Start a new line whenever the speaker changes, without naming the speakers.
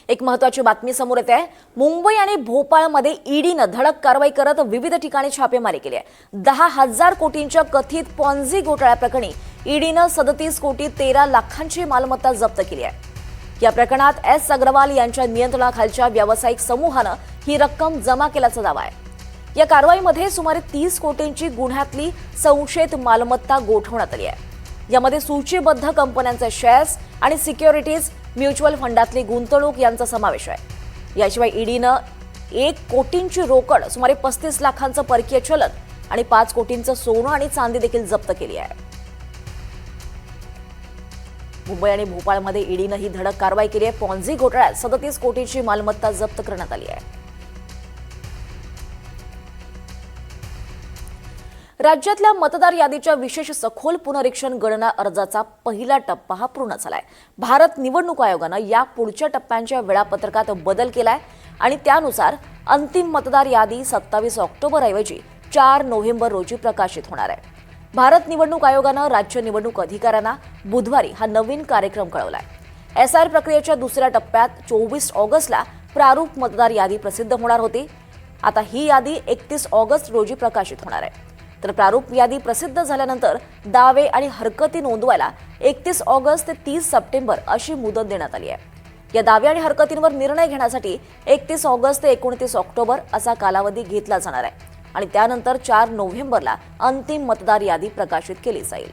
एक महत्त्वाची बातमी समोर येते आहे। मुंबई आणि भोपाळमध्ये ईडीने धडक कारवाई करत विविध ठिकाणी छापेमारी केली आहे। 10,000 कोटींच्या कथित पॉन्झी घोटाळ्याप्रकरणी ईडीने 37 कोटी 13 लाखांची मालमत्ता जप्त केली आहे। या प्रकरणात एस अग्रवाल यांच्या नियंत्रणाखालच्या व्यावसायिक समूहाने ही रक्कम जमा केल्याचा दावा आहे। या कारवाईमध्ये सुमारे 30 कोटींची गुन्ह्यातली संशयित मालमत्ता गोठवण्यात आली आहे। यामध्ये सूचीबद्ध कंपन्यांचे शेअर्स आणि सिक्युरिटीज, म्युच्युअल फंडातली गुंतवणूक यांचा समावेश आहे। याशिवाय ईडीने 1 कोटींची रोकड, सुमारे 35 लाखांचं परकीय चलन आणि 5 कोटींचं सोनं आणि चांदी देखील जप्त केली आहे। मुंबई आणि भोपाळमध्ये ईडीने ही धडक कारवाई केली आहे। पॉन्झी घोटाळ्यात 37 कोटींची मालमत्ता जप्त करण्यात आली आहे। राज्यातल्या मतदार यादीच्या विशेष सखोल पुनरीक्षण गणना अर्जाचा पहिला टप्पा हा पूर्ण झालाय। भारत निवडणूक आयोगाने या पुढच्या टप्प्यांच्या वेळापत्रकात बदल केलाय आणि त्यानुसार अंतिम मतदार यादी 27 ऑक्टोबर ऐवजी 4 नोव्हेंबर रोजी प्रकाशित होणार आहे। भारत निवडणूक आयोगाने राज्य निवडणूक अधिकाऱ्यांना बुधवारी हा नवीन कार्यक्रम कळवलाय। एसआर प्रक्रियेच्या दुसऱ्या टप्प्यात 24 ऑगस्टला प्रारूप मतदार यादी प्रसिद्ध होणार होती। आता ही यादी 31 ऑगस्ट रोजी प्रकाशित होणार आहे। तर प्रारूप यादी प्रसिद्ध झाल्यानंतर दावे आणि हरकती नोंदवायला 31 ऑगस्ट ते 30 सप्टेंबर अशी मुदत देण्यात आली आहे। या दावे आणि हरकतींवर निर्णय घेण्यासाठी 31 ऑगस्ट ते 29 ऑक्टोबर असा कालावधी घेतला जाणार आहे आणि त्यानंतर 4 नोव्हेंबरला अंतिम मतदार यादी प्रकाशित केली जाईल।